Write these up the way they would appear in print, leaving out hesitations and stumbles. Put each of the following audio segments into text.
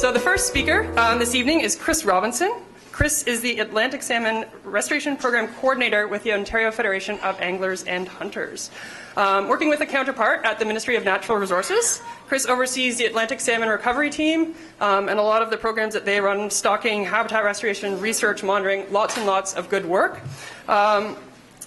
So the first speaker this evening is Chris Robinson. Chris is the Atlantic Salmon Restoration Program Coordinator with the Ontario Federation of Anglers and Hunters. Working with a counterpart at the Ministry of Natural Resources, Chris oversees the Atlantic Salmon Recovery Team and a lot of the programs that they run, stocking, habitat restoration, research, monitoring, lots and lots of good work.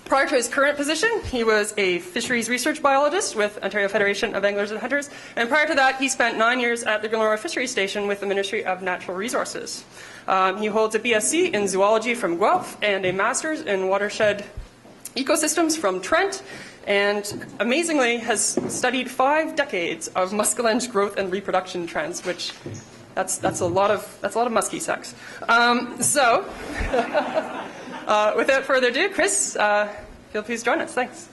Prior to his current position, he was a fisheries research biologist with Ontario Federation of Anglers and Hunters, and prior to that, he spent 9 years at the Glenora Fisheries Station with the Ministry of Natural Resources. He holds a BSc in zoology from Guelph and a master's in watershed ecosystems from Trent, and amazingly has studied 5 decades of muskellunge growth and reproduction trends, which that's a lot of muskie sex. Without further ado, Chris, if you'll please join us. Thanks.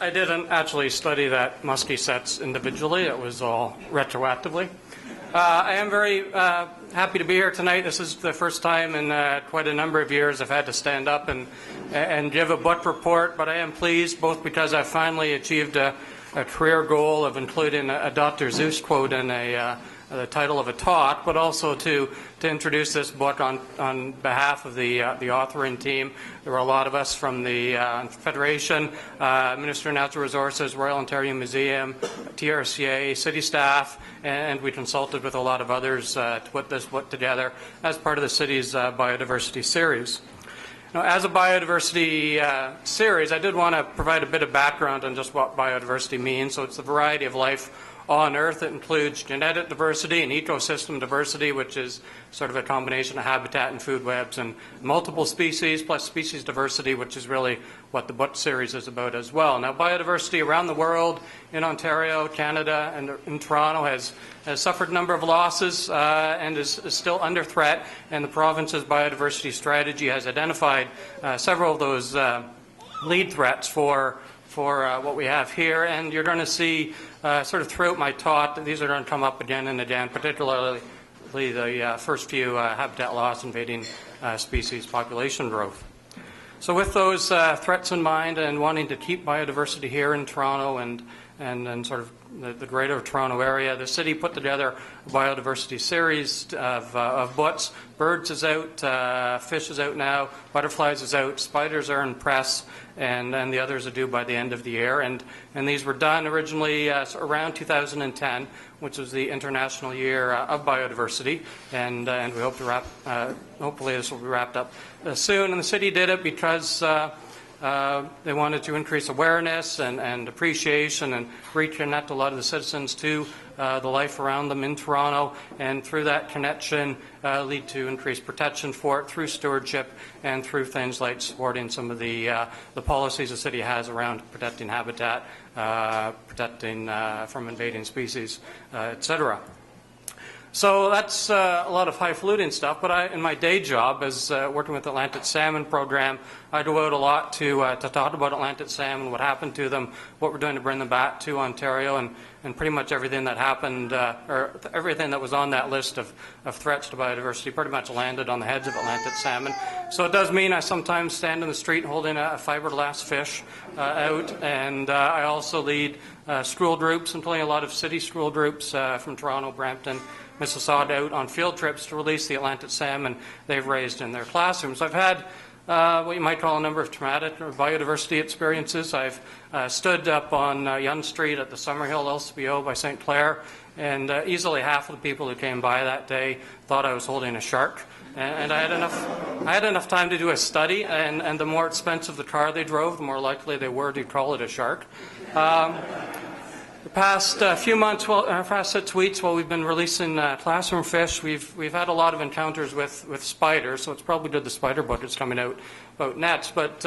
I didn't actually study that muskie sets individually. It was all retroactively. I am very happy to be here tonight. This is the first time in quite a number of years I've had to stand up and give a book report, but I am pleased both because I finally achieved a career goal of including a Dr. Seuss quote in the title of a talk, but also to introduce this book on behalf of the authoring team. There were a lot of us from the Federation, Ministry of Natural Resources, Royal Ontario Museum, TRCA, city staff, and we consulted with a lot of others to put this book together as part of the city's biodiversity series. Now, as a biodiversity series, I did want to provide a bit of background on just what biodiversity means. So it's the variety of life on Earth. It includes genetic diversity and ecosystem diversity, which is sort of a combination of habitat and food webs, and multiple species plus species diversity, which is really what the book series is about as well. Now, biodiversity around the world, in Ontario, Canada, and in Toronto has suffered a number of losses and is still under threat, and the province's biodiversity strategy has identified several of those lead threats for what we have here, and you're going to see sort of throughout my talk that these are going to come up again and again, particularly the first few habitat loss, invading species, population growth. So with those threats in mind and wanting to keep biodiversity here in Toronto and sort of the greater Toronto area, the city put together a biodiversity series of books. Birds is out, fish is out now, butterflies is out, spiders are in press, and the others are due by the end of the year. And these were done originally around 2010, which was the International Year of Biodiversity, and we hope to hopefully this will be wrapped up soon. And the city did it because they wanted to increase awareness and appreciation and reconnect a lot of the citizens to the life around them in Toronto, and through that connection lead to increased protection for it through stewardship and through things like supporting some of the policies the city has around protecting habitat, protecting from invading species, etc. So that's a lot of highfalutin stuff, but in my day job as working with the Atlantic Salmon Program, I go out a lot to talk about Atlantic salmon, what happened to them, what we're doing to bring them back to Ontario, and pretty much everything that happened, or everything that was on that list of threats to biodiversity pretty much landed on the heads of Atlantic salmon. So it does mean I sometimes stand in the street holding a fiberglass fish out, and I also lead school groups, including a lot of city school groups from Toronto, Brampton, Mississauga, out on field trips to release the Atlantic salmon they've raised in their classrooms. I've had what you might call a number of traumatic or biodiversity experiences. I've stood up on Yonge Street at the Summerhill LCBO by St. Clair, and easily half of the people who came by that day thought I was holding a shark. And I had enough time to do a study, and the more expensive the car they drove, the more likely they were to call it a shark. The past few months, past 6 weeks, while we've been releasing classroom fish, we've had a lot of encounters with spiders. So it's probably good the spider book is coming out about next. But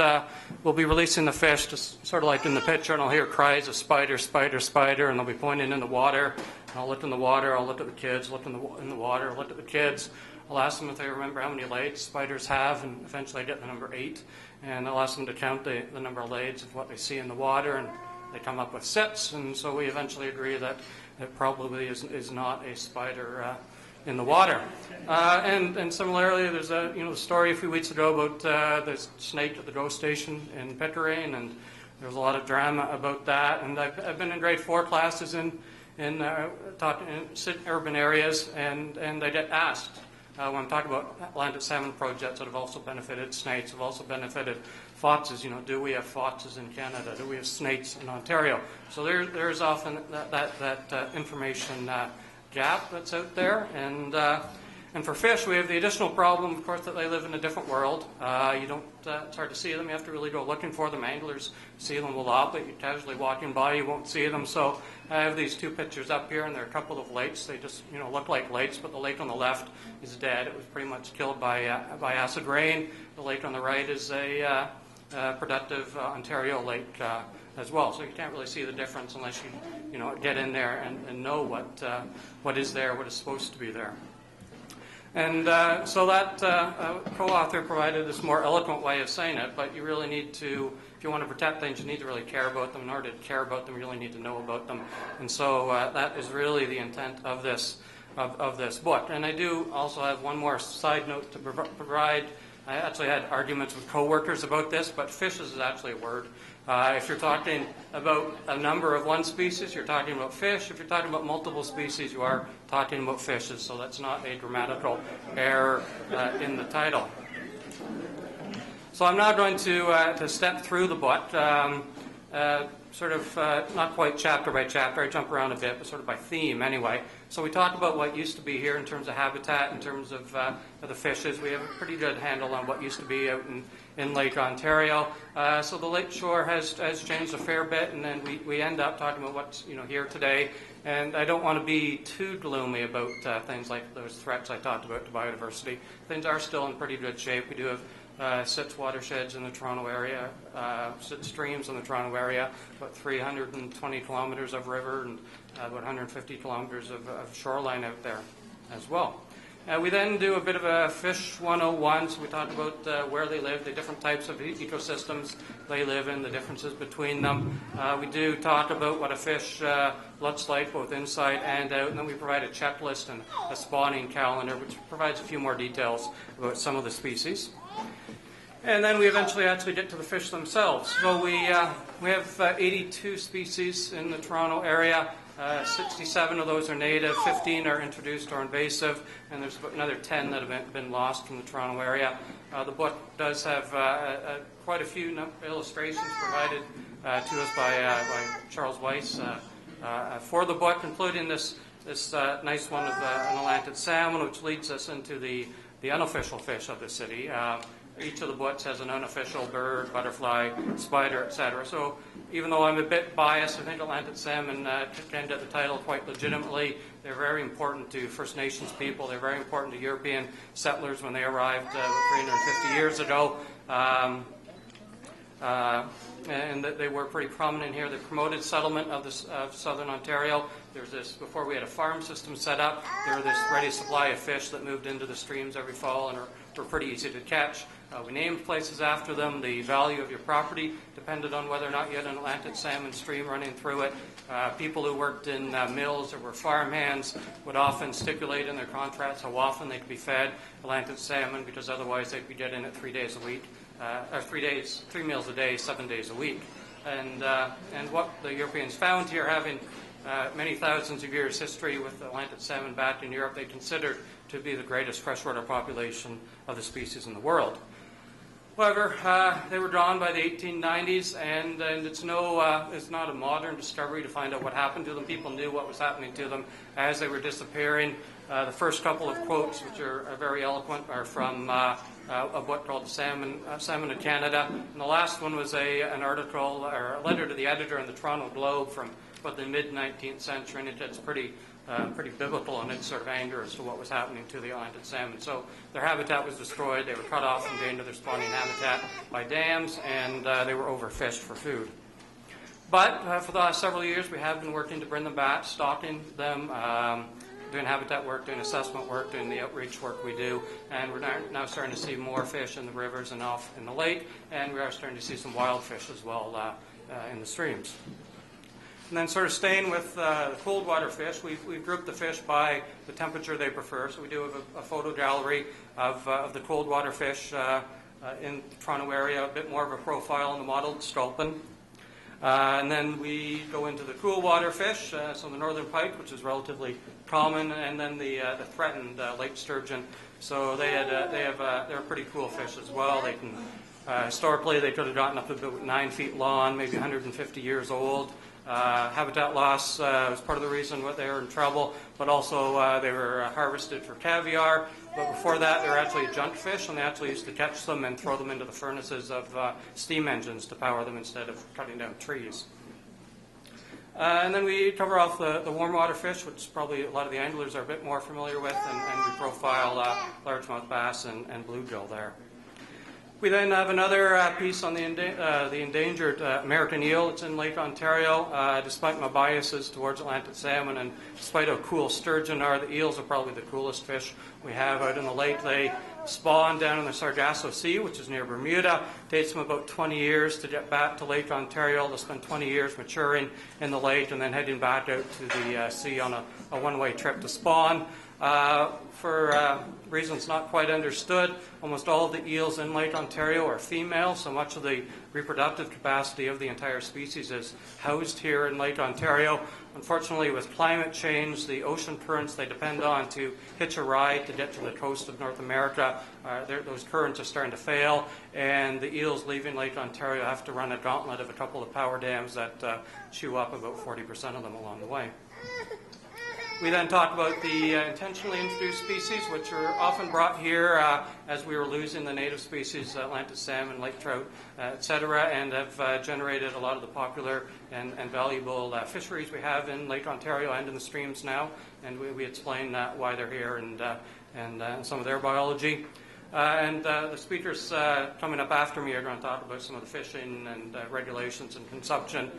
we'll be releasing the fish, just sort of like in the picture, and I'll hear cries of spider, spider, spider, and they'll be pointing in the water. And I'll look in the water, I'll look at the kids, look in the water, look at the kids. I'll ask them if they remember how many legs spiders have, and eventually I get the number 8. And I'll ask them to count the number of legs of what they see in the water, and they come up with 6, and so we eventually agree that it probably is not a spider in the water. And similarly, there's a story a few weeks ago about the snake at the GO station in Pickering, and there was a lot of drama about that. And I've been in grade 4 classes in urban areas, and I get asked when I'm talking about Atlantic salmon projects that have also benefited snakes, have also benefited foxes. Do we have foxes in Canada? Do we have snakes in Ontario? So there's often that information gap that's out there. And for fish, we have the additional problem, of course, that they live in a different world. It's hard to see them. You have to really go looking for them. Anglers see them a lot, but you're casually walking by, you won't see them. So I have these 2 pictures up here, and there are a couple of lakes. They just, look like lakes, but the lake on the left is dead. It was pretty much killed by acid rain. The lake on the right is a productive Ontario lake as well. So you can't really see the difference unless you get in there and know what is there, what is supposed to be there. And so that co-author provided this more eloquent way of saying it, but you really need to, if you want to protect things, you need to really care about them. In order to care about them, you really need to know about them. And so that is really the intent of this book. And I do also have one more side note to provide. I actually had arguments with coworkers about this, but fishes is actually a word. If you're talking about a number of one species, you're talking about fish. If you're talking about multiple species, you are talking about fishes. So that's not a grammatical error in the title. So I'm now going to step through the book, not quite chapter by chapter. I jump around a bit, but sort of by theme anyway. So we talk about what used to be here in terms of habitat, in terms of the fishes. We have a pretty good handle on what used to be out in Lake Ontario. So the lake shore has changed a fair bit, and then we end up talking about what's here today. And I don't want to be too gloomy about things like those threats I talked about to biodiversity. Things are still in pretty good shape. We do have 6 watersheds in the Toronto area, 6 streams in the Toronto area, about 320 kilometers of river, and about 150 kilometers of shoreline out there as well. We then do a bit of a fish 101, so we talk about where they live, the different types of ecosystems they live in, the differences between them. We do talk about what a fish looks like, both inside and out, and then we provide a checklist and a spawning calendar, which provides a few more details about some of the species. And then we eventually actually get to the fish themselves. So we have 82 species in the Toronto area. 67 of those are native, 15 are introduced or invasive, and there's another 10 that have been lost from the Toronto area. The book does have quite a few illustrations provided to us by Charles Weiss for the book, including this nice one of an Atlantic salmon, which leads us into the unofficial fish of the city. Each of the books has an unofficial bird, butterfly, spider, etc. So even though I'm a bit biased, I think Atlantic salmon can get the title quite legitimately. They're very important to First Nations people. They're very important to European settlers when they arrived 350 years ago. And that they were pretty prominent here. The promoted settlement of southern Ontario. There's this, before we had a farm system set up, there was this ready supply of fish that moved into the streams every fall and were pretty easy to catch. We named places after them. The value of your property depended on whether or not you had an Atlantic salmon stream running through it. People who worked in mills or were farm hands would often stipulate in their contracts how often they could be fed Atlantic salmon, because otherwise they'd be getting it 3 days a week, or 3 meals a day, 7 days a week. And what the Europeans found here, having many thousands of years history with Atlantic salmon back in Europe, they considered to be the greatest freshwater population of the species in the world. However, they were drawn by the 1890s, and it's not a modern discovery to find out what happened to them. People knew what was happening to them as they were disappearing. The first couple of quotes, which are very eloquent, are from a book called Salmon of Canada. And the last one was an article or a letter to the editor in the Toronto Globe from about the mid-19th century, and it's pretty biblical in its sort of anger as to what was happening to the Atlantic salmon. So their habitat was destroyed. They were cut off from getting to their spawning habitat by dams, and they were overfished for food. But for the last several years, we have been working to bring them back, stocking them, doing habitat work, doing assessment work, doing the outreach work we do, and we're now starting to see more fish in the rivers and off in the lake, and we are starting to see some wild fish as well in the streams. And then sort of staying with the cold water fish, we've grouped the fish by the temperature they prefer. So we do have a photo gallery of the cold water fish in the Toronto area, a bit more of a profile on the mottled sculpin. And then we go into the cool water fish, so the northern pike, which is relatively common, and then the threatened lake sturgeon. So they're a pretty cool fish as well. They can historically they could have gotten up to about 9 feet long, maybe 150 years old. Habitat loss was part of the reason why they were in trouble, but also they were harvested for caviar. But before that, they were actually junk fish, and they actually used to catch them and throw them into the furnaces of steam engines to power them instead of cutting down trees. And then we cover off the warm water fish, which probably a lot of the anglers are a bit more familiar with, and we profile largemouth bass and bluegill there. We then have another piece on the endangered American eel. It's in Lake Ontario. Despite my biases towards Atlantic salmon and despite how cool sturgeon are, the eels are probably the coolest fish we have out in the lake. They spawn down in the Sargasso Sea, which is near Bermuda. It takes them about 20 years to get back to Lake Ontario. They'll spend 20 years maturing in the lake and then heading back out to the sea on a one-way trip to spawn. For reasons not quite understood, almost all of the eels in Lake Ontario are female, so much of the reproductive capacity of the entire species is housed here in Lake Ontario. Unfortunately, with climate change, the ocean currents they depend on to hitch a ride to get to the coast of North America, those currents are starting to fail, and the eels leaving Lake Ontario have to run a gauntlet of a couple of power dams that chew up about 40% of them along the way. We then talk about the intentionally introduced species, which are often brought here as we were losing the native species, Atlantic salmon, lake trout, etc., and have generated a lot of the popular and valuable fisheries we have in Lake Ontario and in the streams now. And we explain why they're here and some of their biology. And the speakers coming up after me are going to talk about some of the fishing and regulations and consumption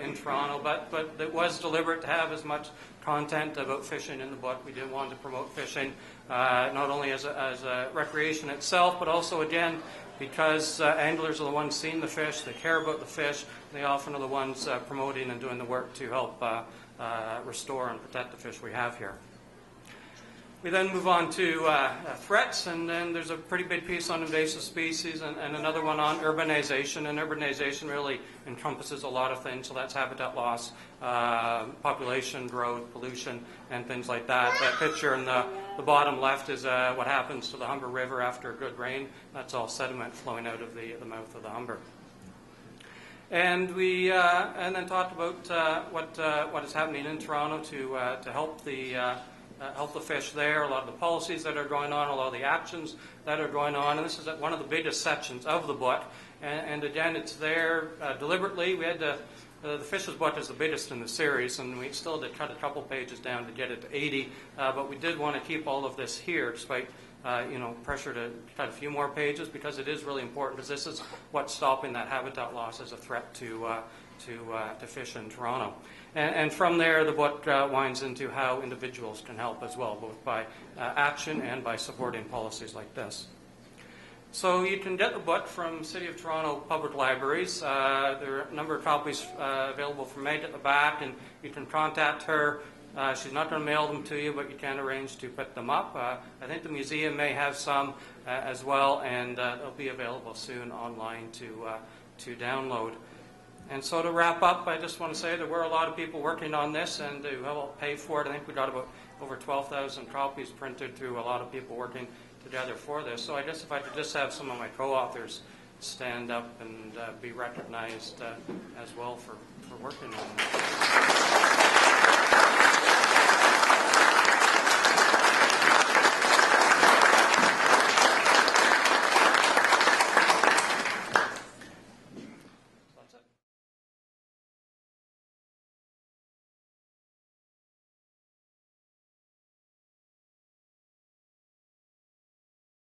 in Toronto. But it was deliberate to have as much content about fishing in the book. We did want to promote fishing not only as a recreation itself, but also, again, because anglers are the ones seeing the fish, they care about the fish, they often are the ones promoting and doing the work to help restore and protect the fish we have here. We then move on to threats, and then there's a pretty big piece on invasive species and another one on urbanization. And urbanization really encompasses a lot of things, so that's habitat loss, population growth, pollution, and things like that. That picture in the bottom left is what happens to the Humber River after a good rain. That's all sediment flowing out of the mouth of the Humber. And we and then talked about what is happening in Toronto to help the fish there, a lot of the policies that are going on, a lot of the actions that are going on, and this is one of the biggest sections of the book. And again, it's there deliberately. We had the Fish's book is the biggest in the series, and we still did cut a couple pages down to get it to 80, but we did want to keep all of this here, despite pressure to cut a few more pages, because it is really important, because this is what's stopping that habitat loss as a threat to fish in Toronto. And from there, the book winds into how individuals can help as well, both by action and by supporting policies like this. So you can get the book from City of Toronto Public Libraries. There are a number of copies available from Meg at the back, and you can contact her. She's not going to mail them to you, but you can arrange to pick them up. I think the museum may have some as well, and they'll be available soon online to download. And so to wrap up, I just want to say there were a lot of people working on this and to help pay for it. I think we got about over 12,000 copies printed through a lot of people working together for this. So I guess if I could just have some of my co-authors stand up and be recognized as well for working on this.